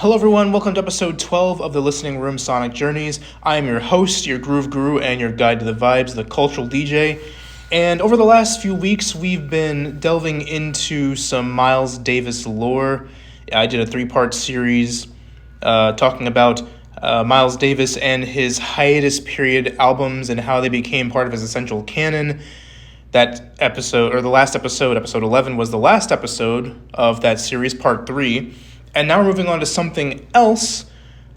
Hello everyone, welcome to episode 12 of the Listening Room Sonic Journeys. I am your host, your groove guru, and your guide to the vibes, the cultural DJ. And over the last few weeks, we've been delving into some Miles Davis lore. I did a 3-part series talking about Miles Davis and his hiatus period albums and how they became part of his essential canon. That episode, or the last episode, episode 11, was the last episode of that series, part 3. And now we're moving on to something else,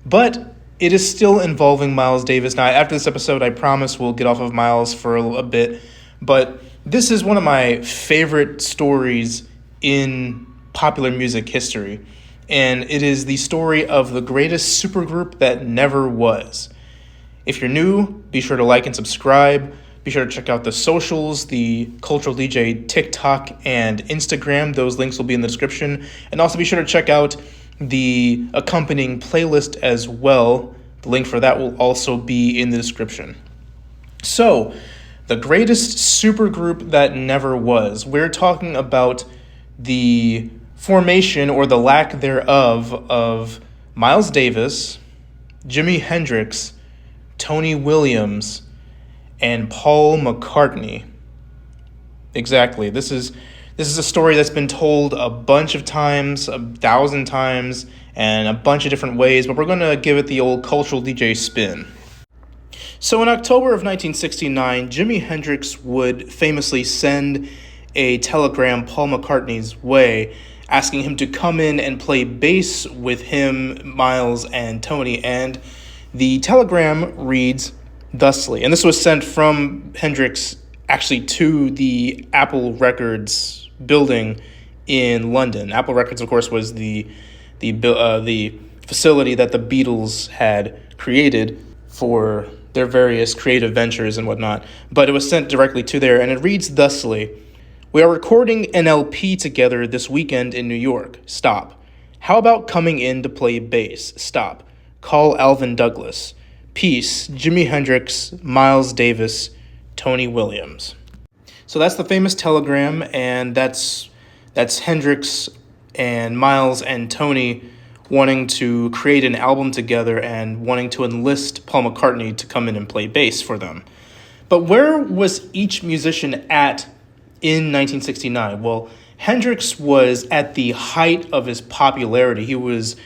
but it is still involving Miles Davis. Now, after this episode, I promise we'll get off of Miles for a bit, but this is one of my favorite stories in popular music history, and it is the story of the greatest supergroup that never was. If you're new, be sure to like and subscribe. Be sure to check out the socials, the Cultural DJ TikTok and Instagram. Those links will be in the description. And also be sure to check out the accompanying playlist as well. The link for that will also be in the description. So, the greatest supergroup that never was. We're talking about the formation or the lack thereof of Miles Davis, Jimi Hendrix, Tony Williams, and Paul McCartney. Exactly. This is a story that's been told a bunch of times, 1,000 times, and a bunch of different ways, but we're going to give it the old cultural DJ spin. So in October of 1969, Jimi Hendrix would famously send a telegram Paul McCartney's way, asking him to come in and play bass with him, Miles, and Tony, and the telegram reads thusly, and this was sent from Hendrix actually to the Apple Records building in London. Apple Records, of course, was the facility that the Beatles had created for their various creative ventures and whatnot. But it was sent directly to there, and it reads thusly: "We are recording an LP together this weekend in New York. Stop. How about coming in to play bass? Stop. Call Alvin Douglas. Peace, Jimi Hendrix, Miles Davis, Tony Williams." So that's the famous telegram, and that's Hendrix and Miles and Tony wanting to create an album together and wanting to enlist Paul McCartney to come in and play bass for them. But where was each musician at in 1969? Well, Hendrix was at the height of his popularity. He was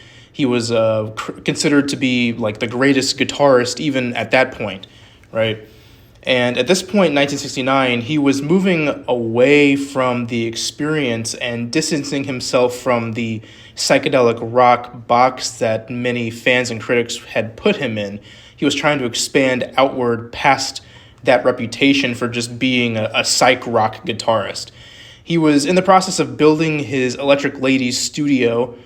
considered to be like the greatest guitarist even at that point, right? And at this point in 1969, he was moving away from the experience and distancing himself from the psychedelic rock box that many fans and critics had put him in. He was trying to expand outward past that reputation for just being a psych rock guitarist. He was in the process of building his Electric Ladies studio,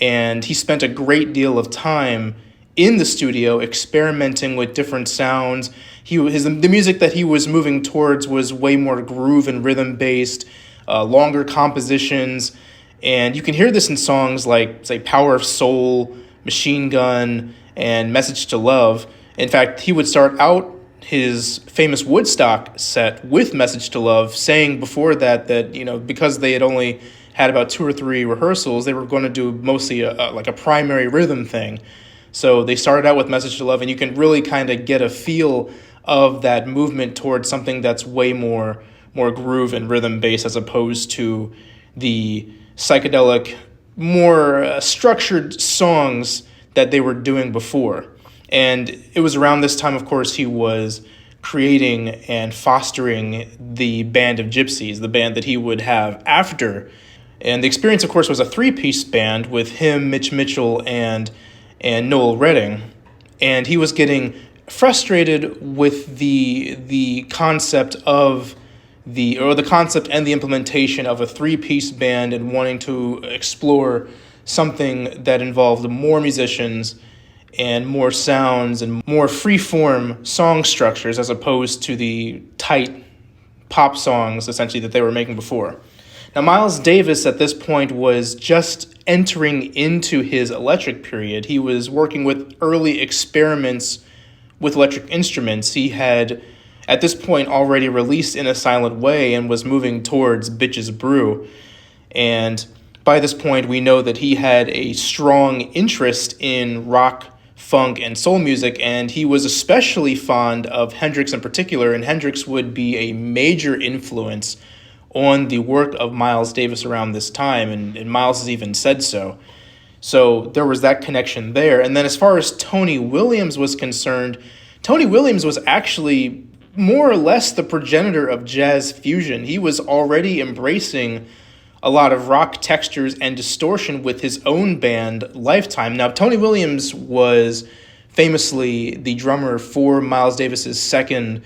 and he spent a great deal of time in the studio experimenting with different sounds. The music that he was moving towards was way more groove and rhythm based, longer compositions, and you can hear this in songs like, say, Power of Soul, Machine Gun, and Message to Love. In fact, he would start out his famous Woodstock set with Message to Love, saying before that because they had only had about 2 or 3 rehearsals, they were going to do mostly a primary rhythm thing. So they started out with Message to Love, and you can really kind of get a feel of that movement towards something that's way more groove and rhythm based, as opposed to the psychedelic, more structured songs that they were doing before. And it was around this time, of course, he was creating and fostering the Band of Gypsies, the band that he would have after. And the Experience, of course, was a 3-piece band with him, Mitch Mitchell, and Noel Redding. And he was getting frustrated with the concept of the concept and the implementation of a 3-piece band, and wanting to explore something that involved more musicians and more sounds and more free-form song structures, as opposed to the tight pop songs, essentially, that they were making before. Now, Miles Davis at this point was just entering into his electric period. He was working with early experiments with electric instruments. He had, at this point, already released In a Silent Way and was moving towards Bitches Brew. And by this point, we know that he had a strong interest in rock, funk, and soul music, and he was especially fond of Hendrix in particular, and Hendrix would be a major influence on the work of Miles Davis around this time, and Miles has even said so. So there was that connection there. And then as far as Tony Williams was concerned, Tony Williams was actually more or less the progenitor of jazz fusion. He was already embracing a lot of rock textures and distortion with his own band, Lifetime. Now, Tony Williams was famously the drummer for Miles Davis's second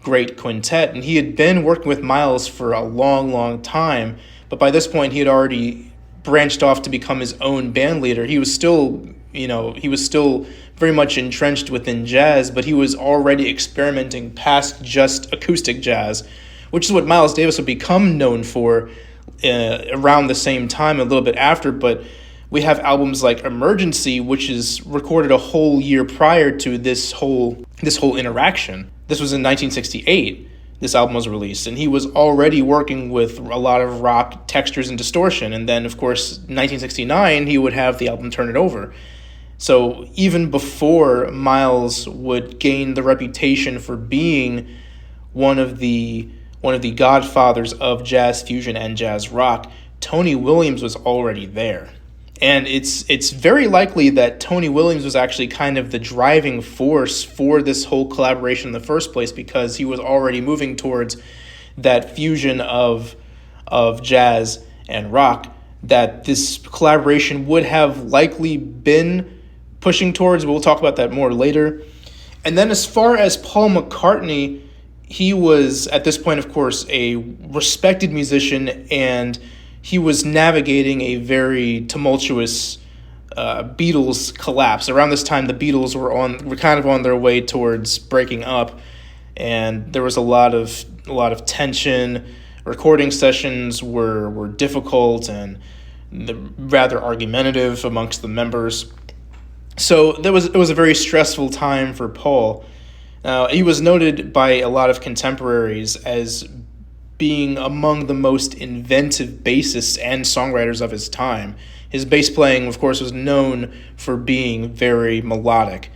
great quintet, and he had been working with Miles for a long, long time, but by this point he had already branched off to become his own band leader. He was still very much entrenched within jazz, but he was already experimenting past just acoustic jazz, which is what Miles Davis would become known for around the same time, a little bit after. But we have albums like Emergency, which is recorded a whole year prior to this whole interaction. This was in 1968. This album was released, and he was already working with a lot of rock textures and distortion. And then, of course, 1969, he would have the album Turn It Over. So even before Miles would gain the reputation for being one of the godfathers of jazz fusion and jazz rock, Tony Williams was already there. And it's very likely that Tony Williams was actually kind of the driving force for this whole collaboration in the first place, because he was already moving towards that fusion of jazz and rock that this collaboration would have likely been pushing towards. We'll talk about that more later. And then as far as Paul McCartney, he was, at this point, of course, a respected musician, and he was navigating a very tumultuous Beatles collapse. Around this time, the Beatles were kind of on their way towards breaking up, and there was a lot of tension. Recording sessions were difficult and rather argumentative amongst the members. So it was a very stressful time for Paul. He was noted by a lot of contemporaries as being among the most inventive bassists and songwriters of his time. His bass playing, of course, was known for being very melodic,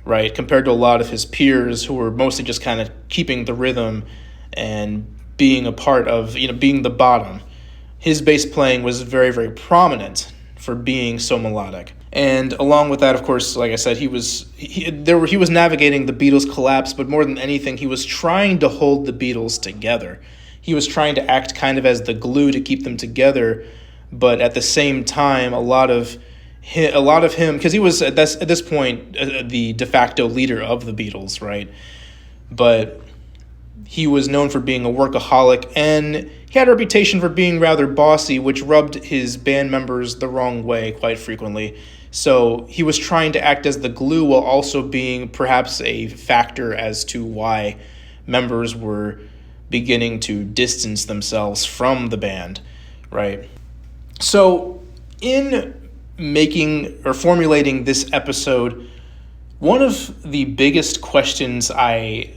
right, compared to a lot of his peers who were mostly just kind of keeping the rhythm and being a part of, being the bottom. His bass playing was very, very prominent for being so melodic. And along with that, of course, like I said, he was navigating the Beatles' collapse, but more than anything, he was trying to hold the Beatles together. He was trying to act kind of as the glue to keep them together, but at the same time, a lot of him, because he was at this point the de facto leader of the Beatles, right? But he was known for being a workaholic, and he had a reputation for being rather bossy, which rubbed his band members the wrong way quite frequently. So he was trying to act as the glue while also being perhaps a factor as to why members were beginning to distance themselves from the band, right? So in making or formulating this episode, one of the biggest questions I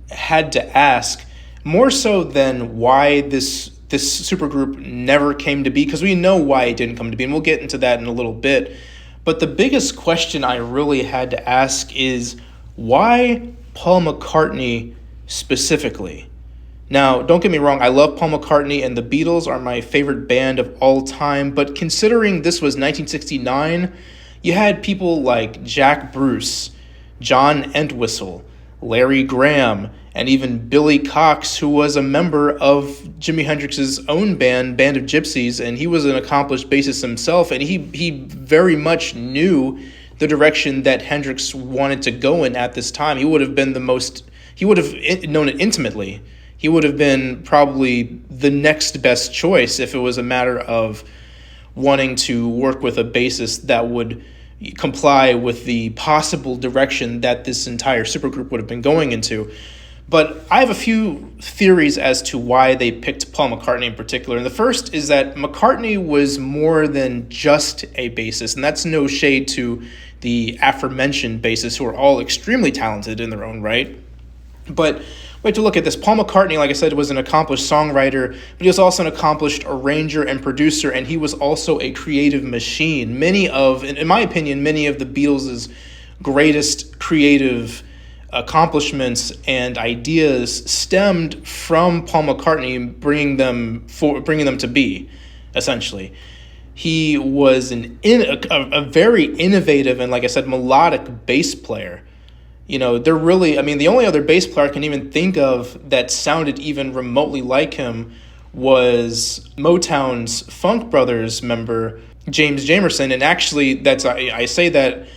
had to ask, more so than why this supergroup never came to be, because we know why it didn't come to be, and we'll get into that in a little bit, but the biggest question I really had to ask is, why Paul McCartney specifically? Now, don't get me wrong, I love Paul McCartney, and the Beatles are my favorite band of all time, but considering this was 1969, you had people like Jack Bruce, John Entwistle, Larry Graham, and even Billy Cox, who was a member of Jimi Hendrix's own band of Gypsies, and he was an accomplished bassist himself, and he very much knew the direction that Hendrix wanted to go in at this time. He would have known it intimately. He would have been probably the next best choice if it was a matter of wanting to work with a bassist that would comply with the possible direction that this entire supergroup would have been going into. But I have a few theories as to why they picked Paul McCartney in particular. And the first is that McCartney was more than just a bassist, and that's no shade to the aforementioned bassists who are all extremely talented in their own right. But We have to look at this. Paul McCartney, like I said, was an accomplished songwriter, but he was also an accomplished arranger and producer, and he was also a creative machine. In my opinion, many of the Beatles' greatest creative accomplishments and ideas stemmed from Paul McCartney bringing them to be, essentially. He was a very innovative and, like I said, melodic bass player. The only other bass player I can even think of that sounded even remotely like him was Motown's Funk Brothers member, James Jamerson. And actually, I say that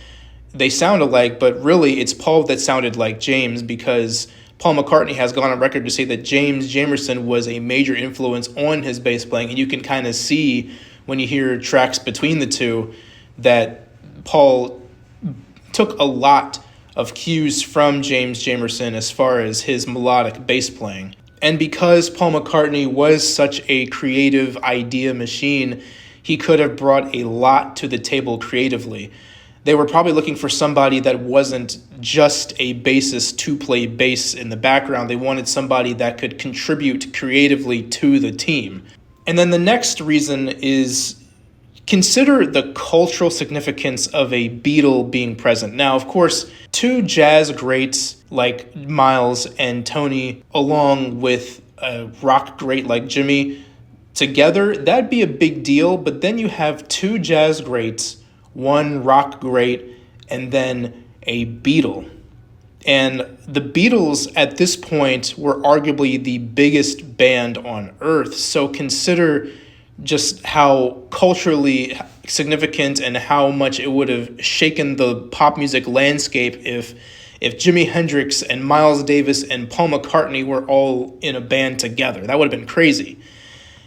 they sound alike, but really it's Paul that sounded like James, because Paul McCartney has gone on record to say that James Jamerson was a major influence on his bass playing, and you can kind of see when you hear tracks between the two that Paul took a lot of cues from James Jamerson as far as his melodic bass playing. And because Paul McCartney was such a creative idea machine, he could have brought a lot to the table creatively. They were probably looking for somebody that wasn't just a bassist to play bass in the background. They wanted somebody that could contribute creatively to the team. And then the next reason is, consider the cultural significance of a Beatle being present. Now, of course, two jazz greats like Miles and Tony, along with a rock great like Jimmy, together, that'd be a big deal. But then you have two jazz greats, one rock great, and then a Beatle. And the Beatles at this point were arguably the biggest band on earth. So consider just how culturally significant and how much it would have shaken the pop music landscape if Jimi Hendrix and Miles Davis and Paul McCartney were all in a band together. That would have been crazy.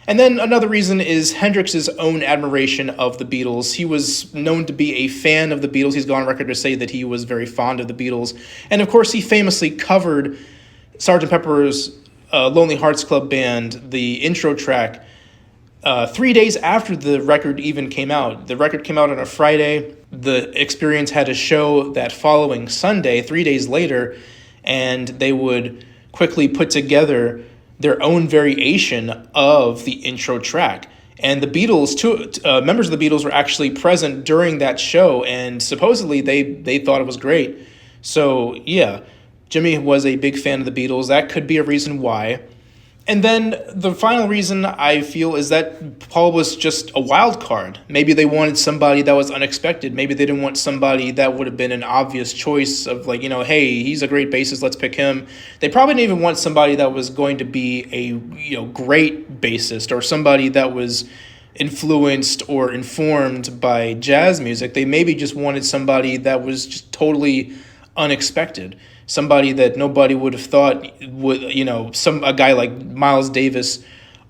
And then another reason is Hendrix's own admiration of the Beatles. He was known to be a fan of the Beatles. He's gone on record to say that he was very fond of the Beatles. And of course, he famously covered Sgt. Pepper's Lonely Hearts Club Band, the intro track, 3 days after the record even came out. The record came out on a Friday. The Experience had a show that following Sunday, 3 days later, and they would quickly put together their own variation of the intro track. And the Beatles, members of the Beatles were actually present during that show, and supposedly they thought it was great. So yeah, Jimmy was a big fan of the Beatles. That could be a reason why. And then the final reason I feel is that Paul was just a wild card. Maybe they wanted somebody that was unexpected. Maybe they didn't want somebody that would have been an obvious choice of hey, he's a great bassist, let's pick him. They probably didn't even want somebody that was going to be a great bassist or somebody that was influenced or informed by jazz music. They maybe just wanted somebody that was just totally unexpected. Somebody that nobody would have thought would, a guy like Miles Davis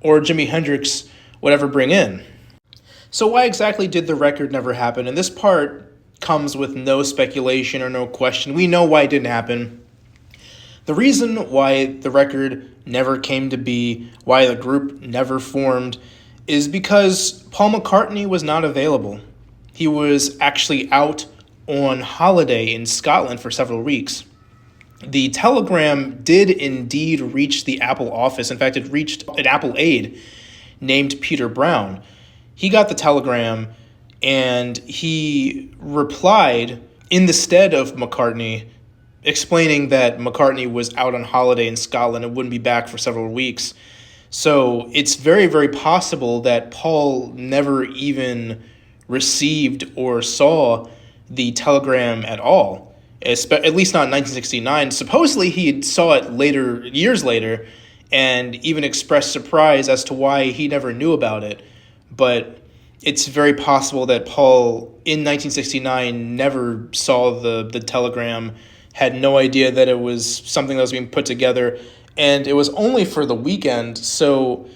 or Jimi Hendrix would ever bring in. So why exactly did the record never happen? And this part comes with no speculation or no question. We know why it didn't happen. The reason why the record never came to be, why the group never formed, is because Paul McCartney was not available. He was actually out on holiday in Scotland for several weeks. The telegram did indeed reach the Apple office. In fact, it reached an Apple aide named Peter Brown. He got the telegram and he replied in the stead of McCartney, explaining that McCartney was out on holiday in Scotland and wouldn't be back for several weeks. So it's very, very possible that Paul never even received or saw the telegram at all. At least not in 1969. Supposedly he saw it years later, and even expressed surprise as to why he never knew about it. But it's very possible that Paul, in 1969, never saw the telegram, had no idea that it was something that was being put together, and it was only for the weekend. So,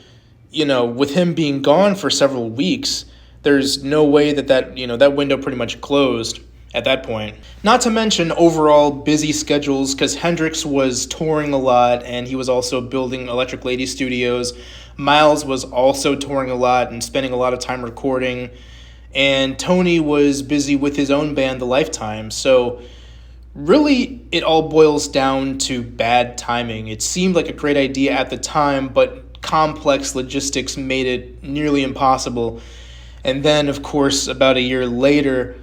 with him being gone for several weeks, there's no way that window pretty much closed at that point. Not to mention overall busy schedules, because Hendrix was touring a lot and he was also building Electric Lady Studios. Miles was also touring a lot and spending a lot of time recording. And Tony was busy with his own band, The Lifetime. So Really, it all boils down to bad timing. It seemed like a great idea at the time, but complex logistics made it nearly impossible. And then, of course, about a year later,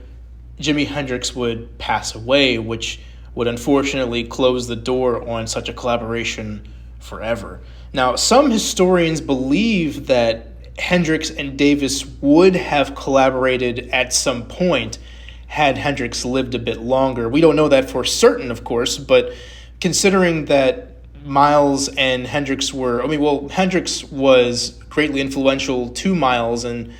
Jimi Hendrix would pass away, which would unfortunately close the door on such a collaboration forever. Now, some historians believe that Hendrix and Davis would have collaborated at some point had Hendrix lived a bit longer. We don't know that for certain, of course, but considering that Miles and Hendrix Hendrix was greatly influential to Miles, and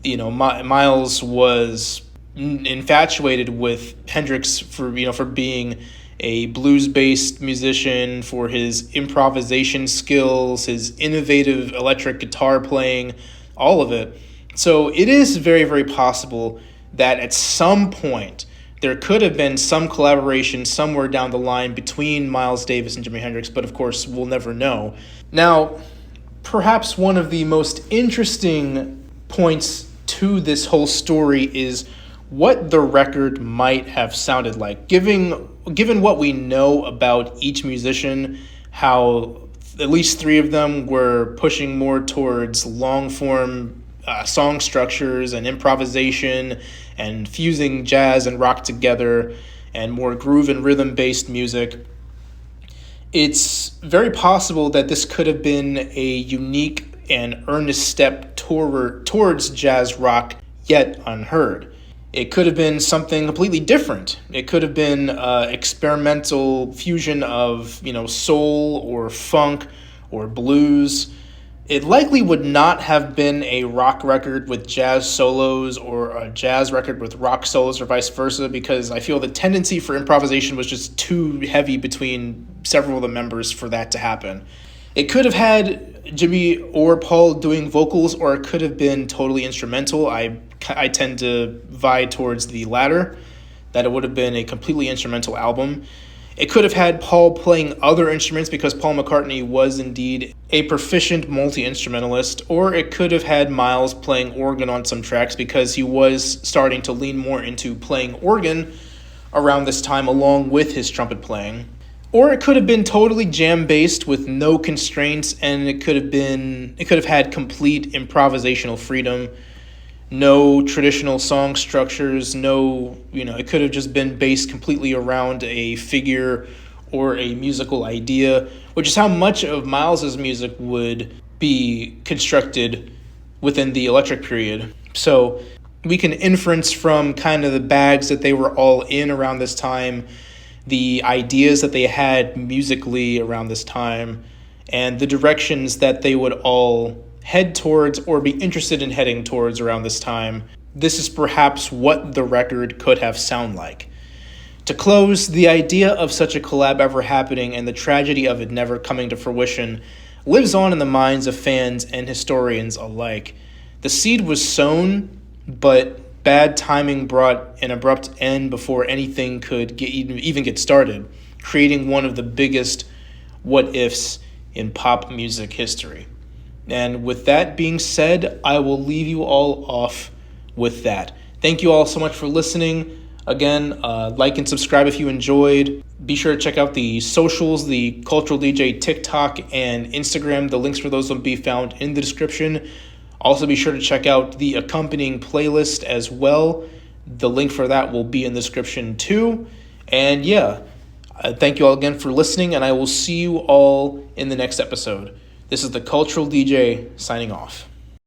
Miles was infatuated with Hendrix for being a blues-based musician, for his improvisation skills, his innovative electric guitar playing, all of it. So it is very, very possible that at some point there could have been some collaboration somewhere down the line between Miles Davis and Jimi Hendrix, but of course we'll never know. Now, perhaps one of the most interesting points to this whole story is what the record might have sounded like. Given what we know about each musician, how at least three of them were pushing more towards long-form song structures and improvisation and fusing jazz and rock together and more groove and rhythm-based music, it's very possible that this could have been a unique and earnest step towards jazz rock yet unheard. It could have been something completely different. It could have been experimental fusion of, soul or funk or blues. It likely would not have been a rock record with jazz solos or a jazz record with rock solos or vice versa, because I feel the tendency for improvisation was just too heavy between several of the members for that to happen. It could have had Jimmy or Paul doing vocals, or it could have been totally instrumental. I tend to vie towards the latter, that it would have been a completely instrumental album. It could have had Paul playing other instruments because Paul McCartney was indeed a proficient multi-instrumentalist, or it could have had Miles playing organ on some tracks because he was starting to lean more into playing organ around this time along with his trumpet playing. Or it could have been totally jam-based with no constraints, and it could have had complete improvisational freedom, no traditional song structures, it could have just been based completely around a figure or a musical idea, which is how much of Miles's music would be constructed within the electric period. So we can inference from kind of the bags that they were all in around this time, the ideas that they had musically around this time, and the directions that they would all head towards or be interested in heading towards around this time. This is perhaps what the record could have sounded like. To close, the idea of such a collab ever happening and the tragedy of it never coming to fruition lives on in the minds of fans and historians alike. The seed was sown, but bad timing brought an abrupt end before anything could even get started, creating one of the biggest what-ifs in pop music history. And with that being said, I will leave you all off with that. Thank you all so much for listening. Again, like and subscribe if you enjoyed. Be sure to check out the socials, the Cultural DJ TikTok and Instagram. The links for those will be found in the description. Also, be sure to check out the accompanying playlist as well. The link for that will be in the description too. And thank you all again for listening, and I will see you all in the next episode. This is the Cultural DJ signing off.